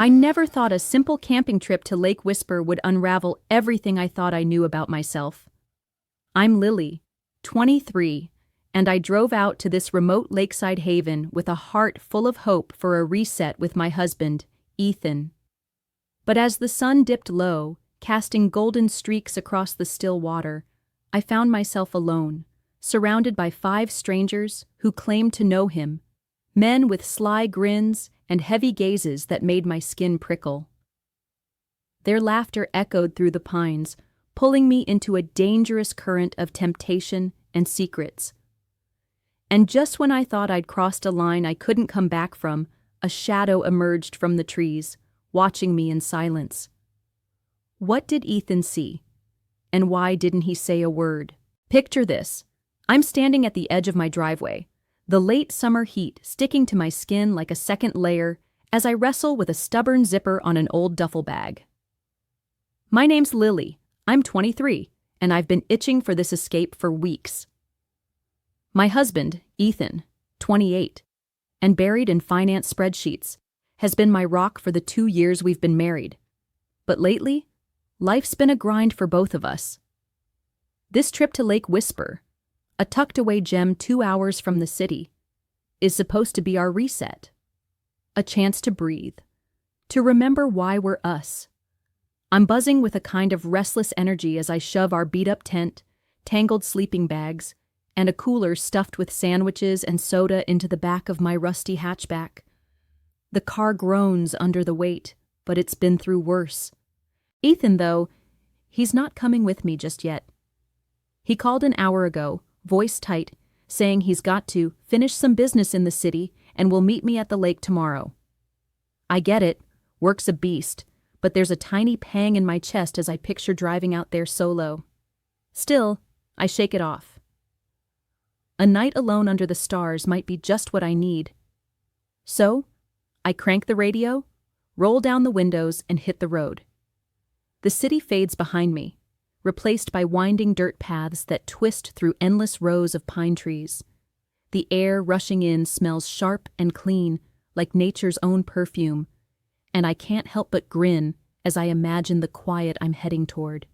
I never thought a simple camping trip to Lake Whisper would unravel everything I thought I knew about myself. I'm Lily, 23, and I drove out to this remote lakeside haven with a heart full of hope for a reset with my husband, Ethan. But as the sun dipped low, casting golden streaks across the still water, I found myself alone, surrounded by 5 strangers who claimed to know him, men with sly grins and heavy gazes that made my skin prickle. Their laughter echoed through the pines, pulling me into a dangerous current of temptation and secrets. And just when I thought I'd crossed a line I couldn't come back from, a shadow emerged from the trees, watching me in silence. What did Ethan see? And why didn't he say a word? Picture this. I'm standing at the edge of my driveway, the late summer heat sticking to my skin like a second layer as I wrestle with a stubborn zipper on an old duffel bag. My name's Lily, I'm 23, and I've been itching for this escape for weeks. My husband, Ethan, 28, and buried in finance spreadsheets, has been my rock for the 2 years we've been married. But lately, life's been a grind for both of us. This trip to Lake Whisper, a tucked-away gem 2 hours from the city, is supposed to be our reset. A chance to breathe, to remember why we're us. I'm buzzing with a kind of restless energy as I shove our beat-up tent, tangled sleeping bags, and a cooler stuffed with sandwiches and soda into the back of my rusty hatchback. The car groans under the weight, but it's been through worse. Ethan, though, he's not coming with me just yet. He called an hour ago, voice tight, saying he's got to finish some business in the city and will meet me at the lake tomorrow. I get it, work's a beast, but there's a tiny pang in my chest as I picture driving out there solo. Still, I shake it off. A night alone under the stars might be just what I need. So, I crank the radio, roll down the windows, and hit the road. The city fades behind me, replaced by winding dirt paths that twist through endless rows of pine trees. The air rushing in smells sharp and clean, like nature's own perfume, and I can't help but grin as I imagine the quiet I'm heading toward.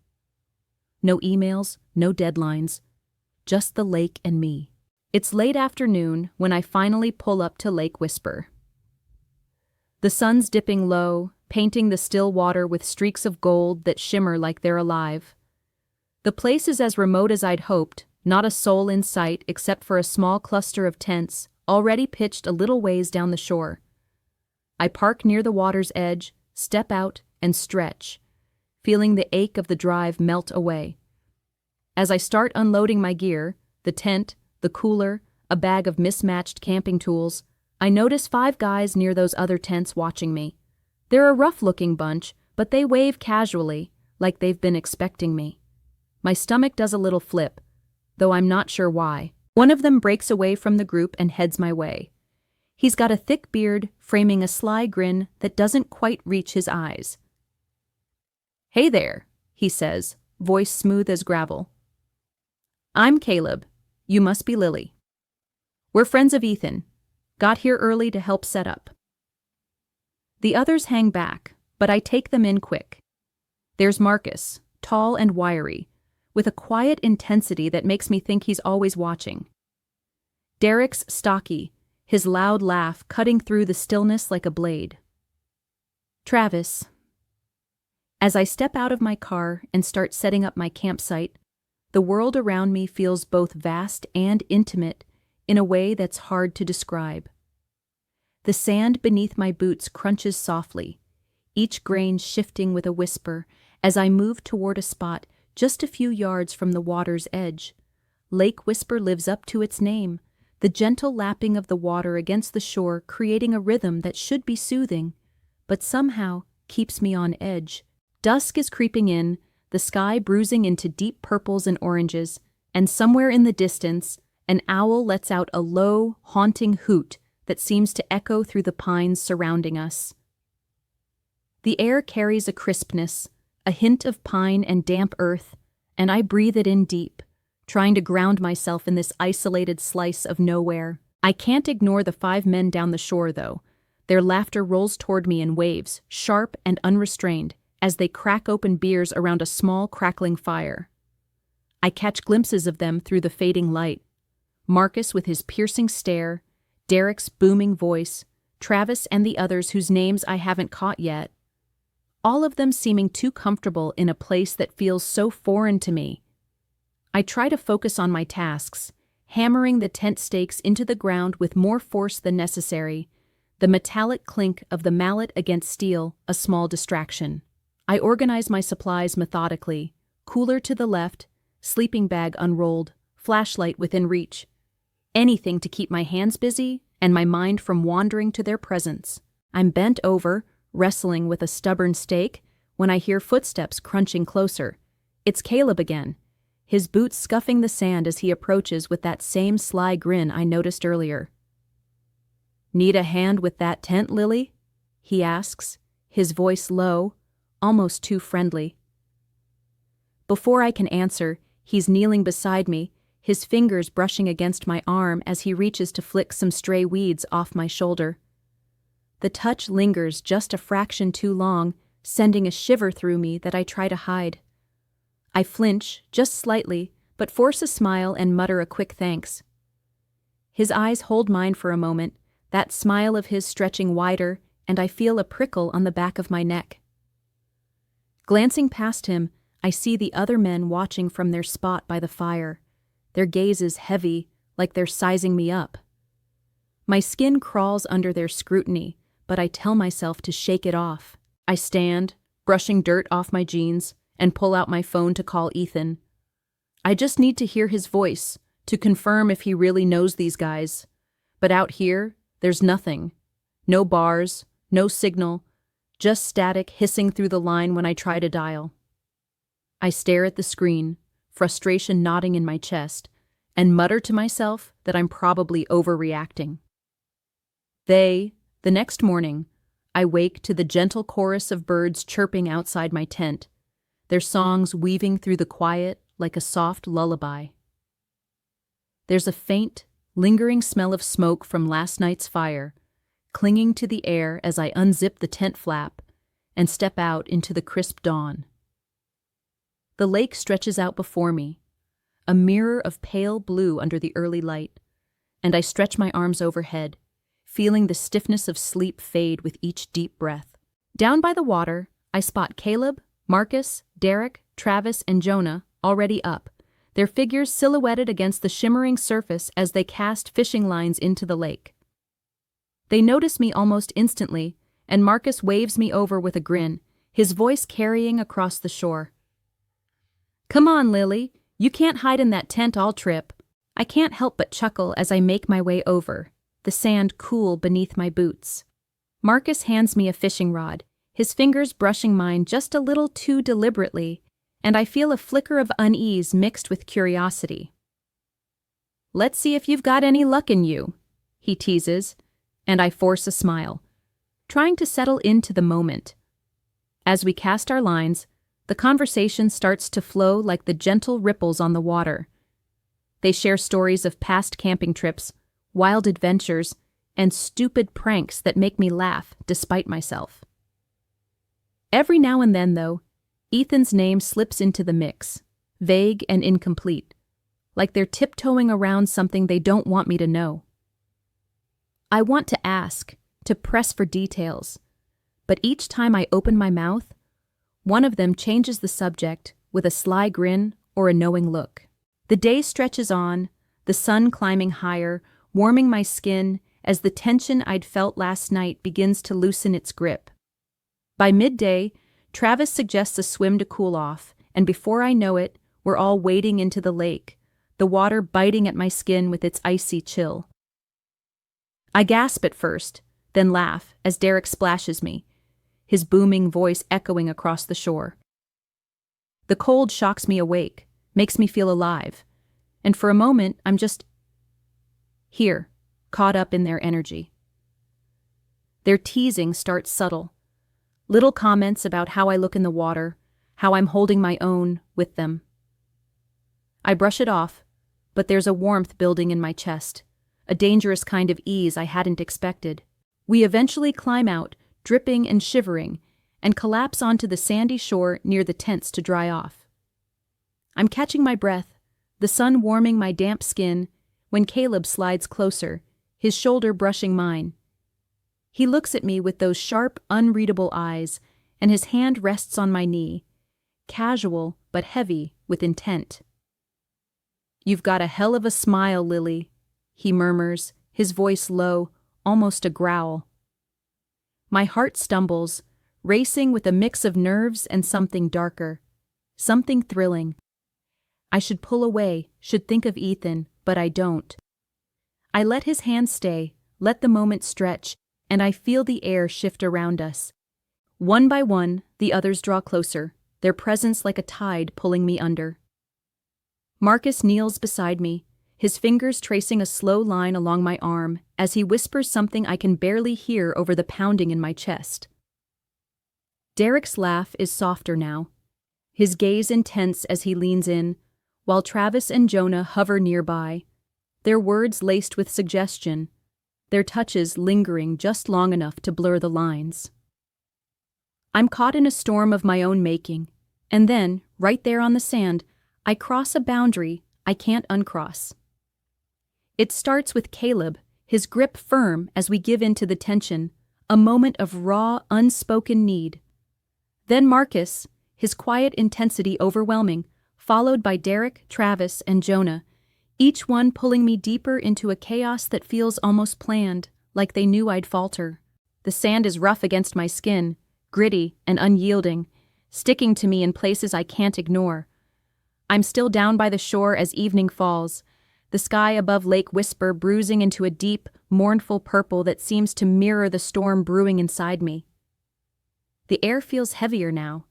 No emails, no deadlines, just the lake and me. It's late afternoon when I finally pull up to Lake Whisper. The sun's dipping low, painting the still water with streaks of gold that shimmer like they're alive. The place is as remote as I'd hoped, not a soul in sight except for a small cluster of tents already pitched a little ways down the shore. I park near the water's edge, step out, and stretch, feeling the ache of the drive melt away. As I start unloading my gear, the tent, the cooler, a bag of mismatched camping tools, I notice 5 guys near those other tents watching me. They're a rough-looking bunch, but they wave casually, like they've been expecting me. My stomach does a little flip, though I'm not sure why. One of them breaks away from the group and heads my way. He's got a thick beard, framing a sly grin that doesn't quite reach his eyes. "Hey there," he says, voice smooth as gravel. "I'm Caleb. You must be Lily. We're friends of Ethan. Got here early to help set up." The others hang back, but I take them in quick. There's Marcus, tall and wiry, with a quiet intensity that makes me think he's always watching. Derek's stocky, his loud laugh cutting through the stillness like a blade. Travis. As I step out of my car and start setting up my campsite, the world around me feels both vast and intimate in a way that's hard to describe. The sand beneath my boots crunches softly, each grain shifting with a whisper as I move toward a spot just a few yards from the water's edge. Lake Whisper lives up to its name, the gentle lapping of the water against the shore creating a rhythm that should be soothing, but somehow keeps me on edge. Dusk is creeping in, the sky bruising into deep purples and oranges, and somewhere in the distance, an owl lets out a low, haunting hoot that seems to echo through the pines surrounding us. The air carries a crispness, a hint of pine and damp earth, and I breathe it in deep, trying to ground myself in this isolated slice of nowhere. I can't ignore the 5 men down the shore, though. Their laughter rolls toward me in waves, sharp and unrestrained, as they crack open beers around a small crackling fire. I catch glimpses of them through the fading light. Marcus with his piercing stare, Derek's booming voice, Travis and the others whose names I haven't caught yet. All of them seeming too comfortable in a place that feels so foreign to me. I try to focus on my tasks, hammering the tent stakes into the ground with more force than necessary, the metallic clink of the mallet against steel a small distraction. I organize my supplies methodically, cooler to the left, sleeping bag unrolled, flashlight within reach. Anything to keep my hands busy and my mind from wandering to their presence. I'm bent over, wrestling with a stubborn stake, when I hear footsteps crunching closer. It's Caleb again, his boots scuffing the sand as he approaches with that same sly grin I noticed earlier. "Need a hand with that tent, Lily?" he asks, his voice low, almost too friendly. Before I can answer, he's kneeling beside me, his fingers brushing against my arm as he reaches to flick some stray weeds off my shoulder. The touch lingers just a fraction too long, sending a shiver through me that I try to hide. I flinch, just slightly, but force a smile and mutter a quick thanks. His eyes hold mine for a moment, that smile of his stretching wider, and I feel a prickle on the back of my neck. Glancing past him, I see the other men watching from their spot by the fire, their gazes heavy, like they're sizing me up. My skin crawls under their scrutiny, but I tell myself to shake it off. I stand, brushing dirt off my jeans, and pull out my phone to call Ethan. I just need to hear his voice, to confirm if he really knows these guys. But out here, there's nothing. No bars, no signal, just static hissing through the line when I try to dial. I stare at the screen, frustration knotting in my chest, and mutter to myself that I'm probably overreacting. The next morning, I wake to the gentle chorus of birds chirping outside my tent, their songs weaving through the quiet like a soft lullaby. There's a faint, lingering smell of smoke from last night's fire, clinging to the air as I unzip the tent flap and step out into the crisp dawn. The lake stretches out before me, a mirror of pale blue under the early light, and I stretch my arms overhead, feeling the stiffness of sleep fade with each deep breath. Down by the water, I spot Caleb, Marcus, Derek, Travis, and Jonah already up, their figures silhouetted against the shimmering surface as they cast fishing lines into the lake. They notice me almost instantly, and Marcus waves me over with a grin, his voice carrying across the shore. "Come on, Lily, you can't hide in that tent all trip." I can't help but chuckle as I make my way over, the sand cool beneath my boots. Marcus hands me a fishing rod, his fingers brushing mine just a little too deliberately, and I feel a flicker of unease mixed with curiosity. "Let's see if you've got any luck in you," he teases, and I force a smile, trying to settle into the moment. As we cast our lines, the conversation starts to flow like the gentle ripples on the water. They share stories of past camping trips, wild adventures, and stupid pranks that make me laugh despite myself. Every now and then, though, Ethan's name slips into the mix, vague and incomplete, like they're tiptoeing around something they don't want me to know. I want to ask, to press for details, but each time I open my mouth, one of them changes the subject with a sly grin or a knowing look. The day stretches on, the sun climbing higher, warming my skin as the tension I'd felt last night begins to loosen its grip. By midday, Travis suggests a swim to cool off, and before I know it, we're all wading into the lake, the water biting at my skin with its icy chill. I gasp at first, then laugh as Derek splashes me, his booming voice echoing across the shore. The cold shocks me awake, makes me feel alive, and for a moment I'm just here, caught up in their energy. Their teasing starts subtle. Little comments about how I look in the water, how I'm holding my own with them. I brush it off, but there's a warmth building in my chest, a dangerous kind of ease I hadn't expected. We eventually climb out, dripping and shivering, and collapse onto the sandy shore near the tents to dry off. I'm catching my breath, the sun warming my damp skin, when Caleb slides closer, his shoulder brushing mine. He looks at me with those sharp, unreadable eyes, and his hand rests on my knee, casual but heavy with intent. "You've got a hell of a smile, Lily," he murmurs, his voice low, almost a growl. My heart stumbles, racing with a mix of nerves and something darker, something thrilling. I should pull away, should think of Ethan, but I don't. I let his hand stay, let the moment stretch, and I feel the air shift around us. One by one, the others draw closer, their presence like a tide pulling me under. Marcus kneels beside me, his fingers tracing a slow line along my arm as he whispers something I can barely hear over the pounding in my chest. Derek's laugh is softer now, his gaze intense as he leans in, while Travis and Jonah hover nearby, their words laced with suggestion, their touches lingering just long enough to blur the lines. I'm caught in a storm of my own making, and then, right there on the sand, I cross a boundary I can't uncross. It starts with Caleb, his grip firm as we give in to the tension, a moment of raw, unspoken need. Then Marcus, his quiet intensity overwhelming, followed by Derek, Travis, and Jonah, each one pulling me deeper into a chaos that feels almost planned, like they knew I'd falter. The sand is rough against my skin, gritty and unyielding, sticking to me in places I can't ignore. I'm still down by the shore as evening falls, the sky above Lake Whisper bruising into a deep, mournful purple that seems to mirror the storm brewing inside me. The air feels heavier now,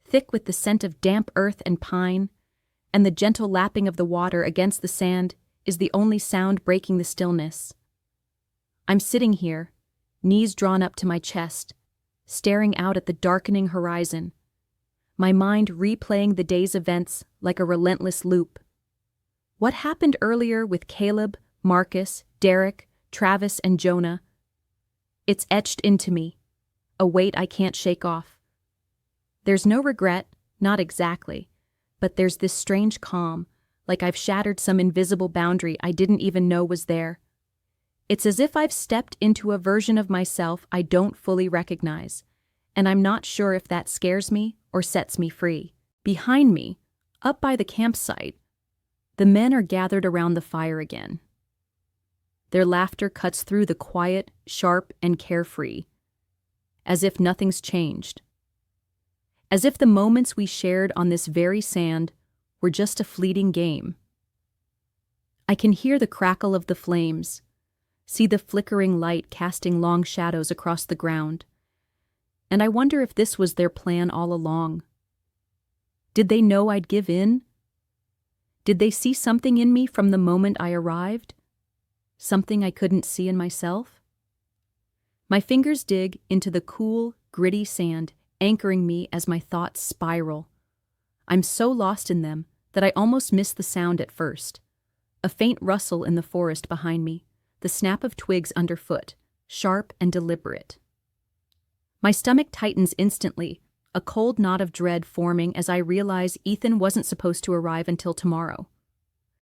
thick with the scent of damp earth and pine, and the gentle lapping of the water against the sand is the only sound breaking the stillness. I'm sitting here, knees drawn up to my chest, staring out at the darkening horizon, my mind replaying the day's events like a relentless loop. What happened earlier with Caleb, Marcus, Derek, Travis, and Jonah? It's etched into me, a weight I can't shake off. There's no regret, not exactly, but there's this strange calm, like I've shattered some invisible boundary I didn't even know was there. It's as if I've stepped into a version of myself I don't fully recognize, and I'm not sure if that scares me or sets me free. Behind me, up by the campsite, the men are gathered around the fire again. Their laughter cuts through the quiet, sharp, and carefree, as if nothing's changed. As if the moments we shared on this very sand were just a fleeting game. I can hear the crackle of the flames, see the flickering light casting long shadows across the ground, and I wonder if this was their plan all along. Did they know I'd give in? Did they see something in me from the moment I arrived? Something I couldn't see in myself? My fingers dig into the cool, gritty sand, anchoring me as my thoughts spiral. I'm so lost in them that I almost miss the sound at first. A faint rustle in the forest behind me, the snap of twigs underfoot, sharp and deliberate. My stomach tightens instantly, a cold knot of dread forming as I realize Ethan wasn't supposed to arrive until tomorrow.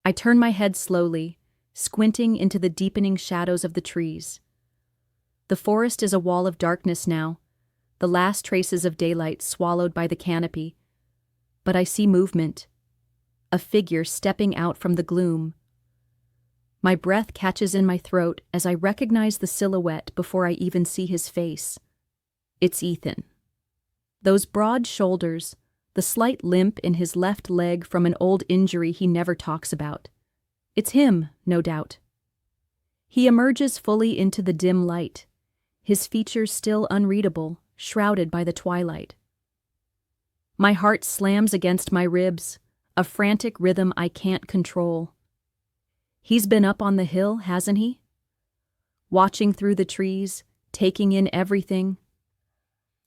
I turn my head slowly, squinting into the deepening shadows of the trees. The forest is a wall of darkness now, the last traces of daylight swallowed by the canopy. But I see movement, a figure stepping out from the gloom. My breath catches in my throat as I recognize the silhouette before I even see his face. It's Ethan. Those broad shoulders, the slight limp in his left leg from an old injury he never talks about. It's him, no doubt. He emerges fully into the dim light, his features still unreadable, shrouded by the twilight. My heart slams against my ribs, a frantic rhythm I can't control. He's been up on the hill, hasn't he? Watching through the trees, taking in everything.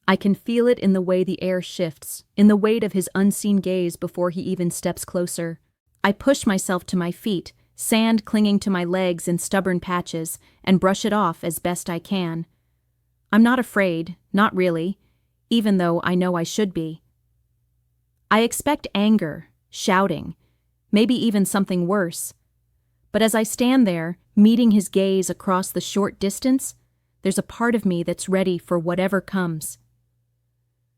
I can feel it in the way the air shifts, in the weight of his unseen gaze before he even steps closer. I push myself to my feet, sand clinging to my legs in stubborn patches, and brush it off as best I can. I'm not afraid, not really, even though I know I should be. I expect anger, shouting, maybe even something worse. But as I stand there, meeting his gaze across the short distance, there's a part of me that's ready for whatever comes.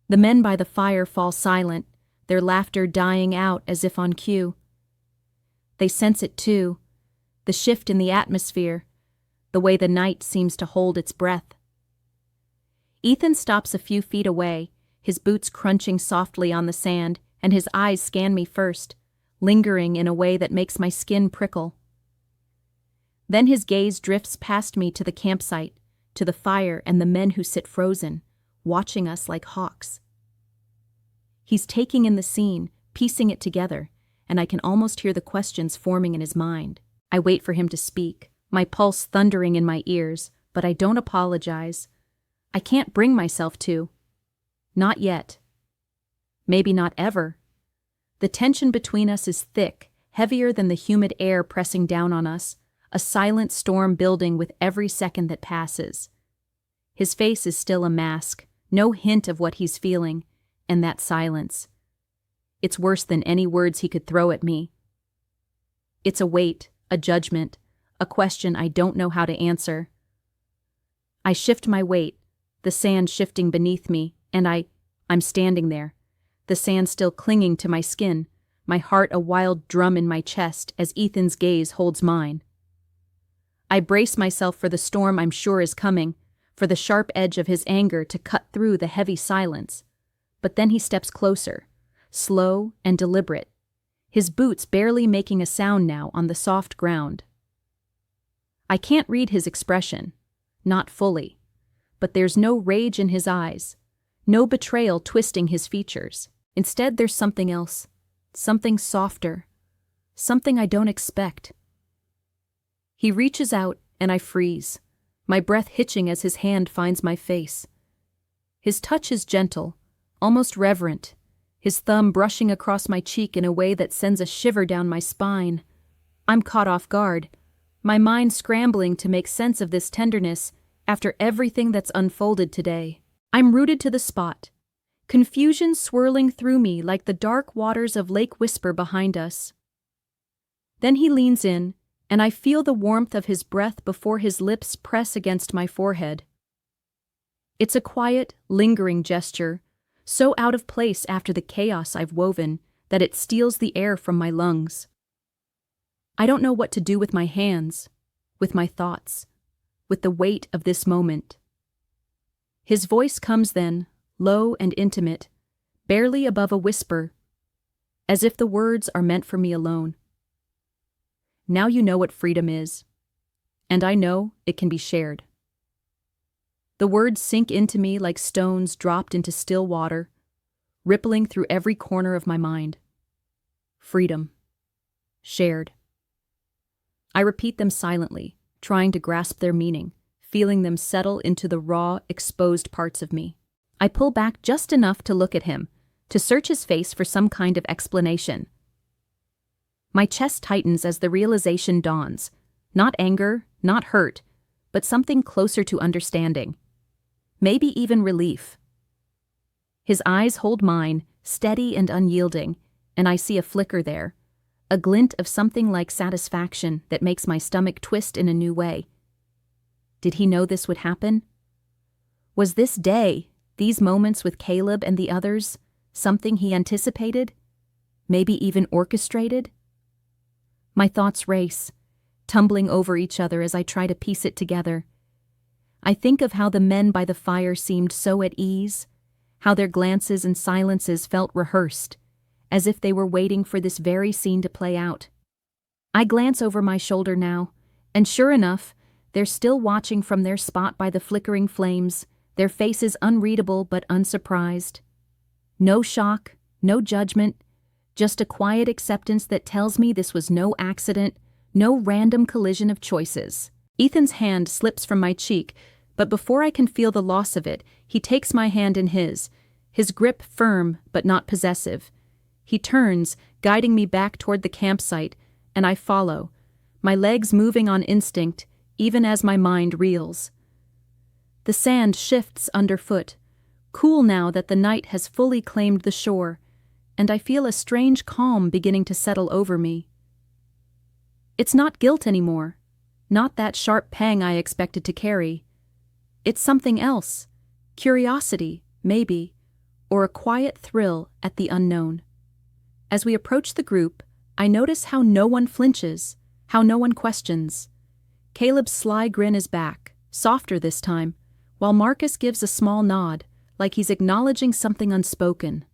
The men by the fire fall silent, their laughter dying out as if on cue. They sense it too, the shift in the atmosphere, the way the night seems to hold its breath. Ethan stops a few feet away, his boots crunching softly on the sand, and his eyes scan me first, lingering in a way that makes my skin prickle. Then his gaze drifts past me to the campsite, to the fire and the men who sit frozen, watching us like hawks. He's taking in the scene, piecing it together, and I can almost hear the questions forming in his mind. I wait for him to speak, my pulse thundering in my ears, but I don't apologize. I can't bring myself to. Not yet. Maybe not ever. The tension between us is thick, heavier than the humid air pressing down on us, a silent storm building with every second that passes. His face is still a mask, no hint of what he's feeling, and that silence. It's worse than any words he could throw at me. It's a weight, a judgment, a question I don't know how to answer. I shift my weight, the sand shifting beneath me, and I'm standing there, the sand still clinging to my skin, my heart a wild drum in my chest as Ethan's gaze holds mine. I brace myself for the storm I'm sure is coming, for the sharp edge of his anger to cut through the heavy silence. But then he steps closer, slow and deliberate, his boots barely making a sound now on the soft ground. I can't read his expression, not fully, but there's no rage in his eyes, no betrayal twisting his features. Instead, there's something else, something softer, something I don't expect. He reaches out and I freeze, my breath hitching as his hand finds my face. His touch is gentle, almost reverent, his thumb brushing across my cheek in a way that sends a shiver down my spine. I'm caught off guard, my mind scrambling to make sense of this tenderness after everything that's unfolded today. I'm rooted to the spot, confusion swirling through me like the dark waters of Lake Whisper behind us. Then he leans in, and I feel the warmth of his breath before his lips press against my forehead. It's a quiet, lingering gesture, so out of place after the chaos I've woven that it steals the air from my lungs. I don't know what to do with my hands, with my thoughts, with the weight of this moment. His voice comes then, low and intimate, barely above a whisper, as if the words are meant for me alone. Now you know what freedom is, and I know it can be shared. The words sink into me like stones dropped into still water, rippling through every corner of my mind. Freedom. Shared. I repeat them silently, trying to grasp their meaning, feeling them settle into the raw, exposed parts of me. I pull back just enough to look at him, to search his face for some kind of explanation. My chest tightens as the realization dawns, not anger, not hurt, but something closer to understanding. Maybe even relief. His eyes hold mine, steady and unyielding, and I see a flicker there, a glint of something like satisfaction that makes my stomach twist in a new way. Did he know this would happen? Was this day, these moments with Caleb and the others, something he anticipated? Maybe even orchestrated? My thoughts race, tumbling over each other as I try to piece it together. I think of how the men by the fire seemed so at ease, how their glances and silences felt rehearsed, as if they were waiting for this very scene to play out. I glance over my shoulder now, and sure enough, they're still watching from their spot by the flickering flames, their faces unreadable but unsurprised. No shock, no judgment, just a quiet acceptance that tells me this was no accident, no random collision of choices. Ethan's hand slips from my cheek, but before I can feel the loss of it, he takes my hand in his grip firm but not possessive. He turns, guiding me back toward the campsite, and I follow, my legs moving on instinct even as my mind reels. The sand shifts underfoot, cool now that the night has fully claimed the shore, and I feel a strange calm beginning to settle over me. It's not guilt anymore, not that sharp pang I expected to carry. It's something else, curiosity, maybe, or a quiet thrill at the unknown. As we approach the group, I notice how no one flinches, how no one questions. Caleb's sly grin is back, softer this time, while Marcus gives a small nod, like he's acknowledging something unspoken.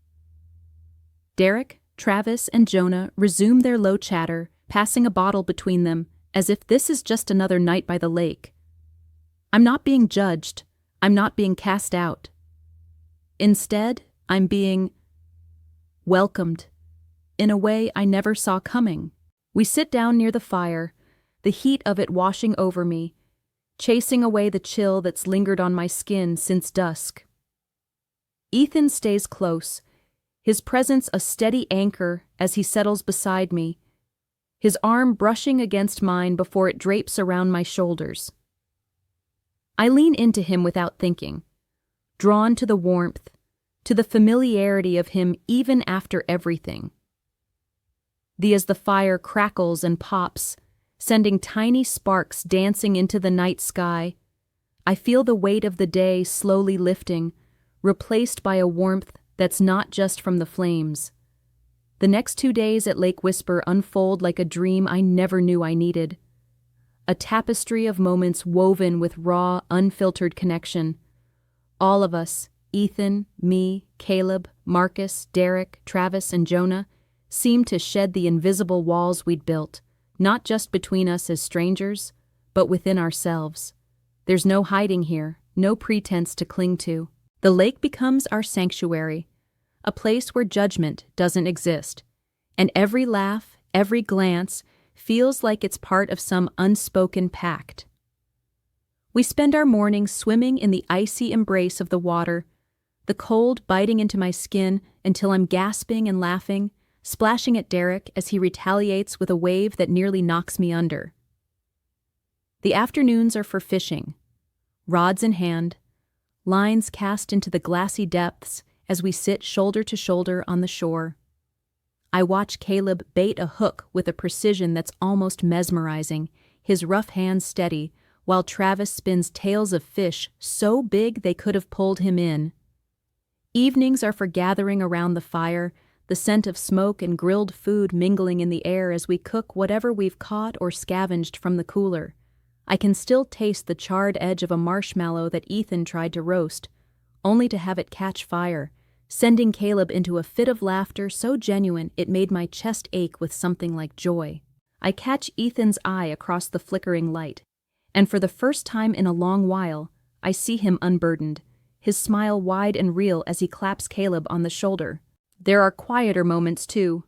Derek, Travis, and Jonah resume their low chatter, passing a bottle between them, as if this is just another night by the lake. I'm not being judged. I'm not being cast out. Instead, I'm being welcomed, in a way I never saw coming. We sit down near the fire, the heat of it washing over me, chasing away the chill that's lingered on my skin since dusk. Ethan stays close, his presence a steady anchor as he settles beside me, his arm brushing against mine before it drapes around my shoulders. I lean into him without thinking, drawn to the warmth, to the familiarity of him even after everything. As the fire crackles and pops, sending tiny sparks dancing into the night sky, I feel the weight of the day slowly lifting, replaced by a warmth that's not just from the flames. The next 2 days at Lake Whisper unfold like a dream I never knew I needed. A tapestry of moments woven with raw, unfiltered connection. All of us, Ethan, me, Caleb, Marcus, Derek, Travis, and Jonah, seemed to shed the invisible walls we'd built, not just between us as strangers, but within ourselves. There's no hiding here, no pretense to cling to. The lake becomes our sanctuary, a place where judgment doesn't exist, and every laugh, every glance, feels like it's part of some unspoken pact. We spend our mornings swimming in the icy embrace of the water, the cold biting into my skin until I'm gasping and laughing, splashing at Derek as he retaliates with a wave that nearly knocks me under. The afternoons are for fishing, rods in hand, lines cast into the glassy depths as we sit shoulder to shoulder on the shore. I watch Caleb bait a hook with a precision that's almost mesmerizing, his rough hands steady, while Travis spins tails of fish so big they could have pulled him in. Evenings are for gathering around the fire, the scent of smoke and grilled food mingling in the air as we cook whatever we've caught or scavenged from the cooler. I can still taste the charred edge of a marshmallow that Ethan tried to roast, only to have it catch fire, sending Caleb into a fit of laughter so genuine it made my chest ache with something like joy. I catch Ethan's eye across the flickering light, and for the first time in a long while, I see him unburdened, his smile wide and real as he claps Caleb on the shoulder. There are quieter moments too,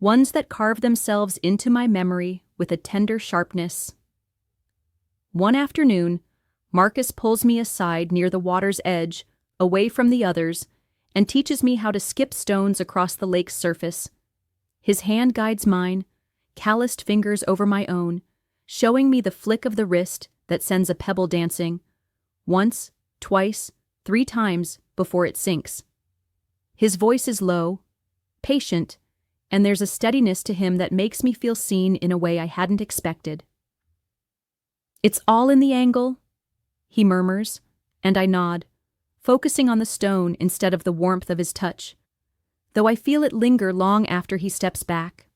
ones that carve themselves into my memory with a tender sharpness. One afternoon, Marcus pulls me aside near the water's edge, away from the others, and teaches me how to skip stones across the lake's surface. His hand guides mine, calloused fingers over my own, showing me the flick of the wrist that sends a pebble dancing, once, twice, 3 times before it sinks. His voice is low, patient, and there's a steadiness to him that makes me feel seen in a way I hadn't expected. "It's all in the angle," he murmurs, and I nod, focusing on the stone instead of the warmth of his touch, though I feel it linger long after he steps back.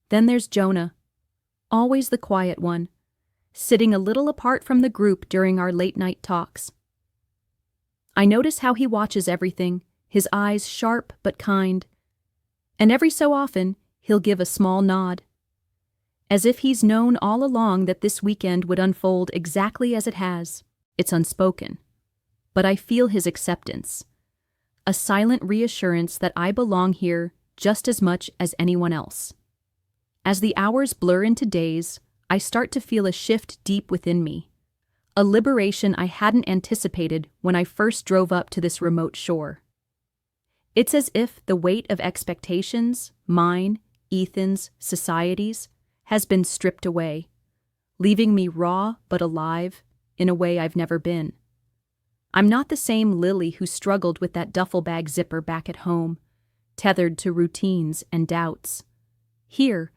Then there's Jonah, always the quiet one, sitting a little apart from the group during our late-night talks. I notice how he watches everything, his eyes sharp but kind, and every so often he'll give a small nod, as if he's known all along that this weekend would unfold exactly as it has. It's unspoken, but I feel his acceptance, a silent reassurance that I belong here just as much as anyone else. As the hours blur into days, I start to feel a shift deep within me, a liberation I hadn't anticipated when I first drove up to this remote shore. It's as if the weight of expectations, mine, Ethan's, society's, has been stripped away, leaving me raw but alive in a way I've never been. I'm not the same Lily who struggled with that duffel bag zipper back at home, tethered to routines and doubts. Here,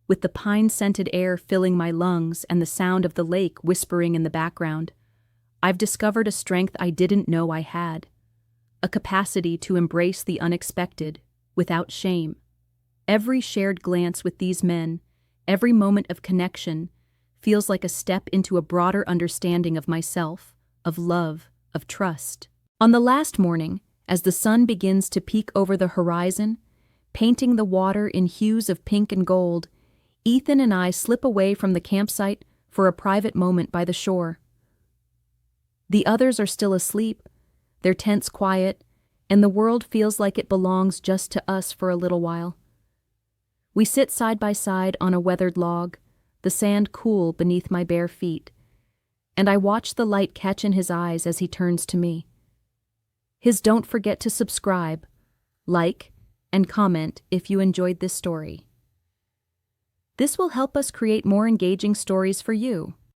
with the pine-scented air filling my lungs and the sound of the lake whispering in the background, I've discovered a strength I didn't know I had, a capacity to embrace the unexpected without shame. Every shared glance with these men, every moment of connection, feels like a step into a broader understanding of myself, of love, of trust. On the last morning, as the sun begins to peek over the horizon, painting the water in hues of pink and gold, Ethan and I slip away from the campsite for a private moment by the shore. The others are still asleep, their tents quiet, and the world feels like it belongs just to us for a little while. We sit side by side on a weathered log, the sand cool beneath my bare feet, and I watch the light catch in his eyes as he turns to me. His don't forget to subscribe, like, and comment if you enjoyed this story. This will help us create more engaging stories for you.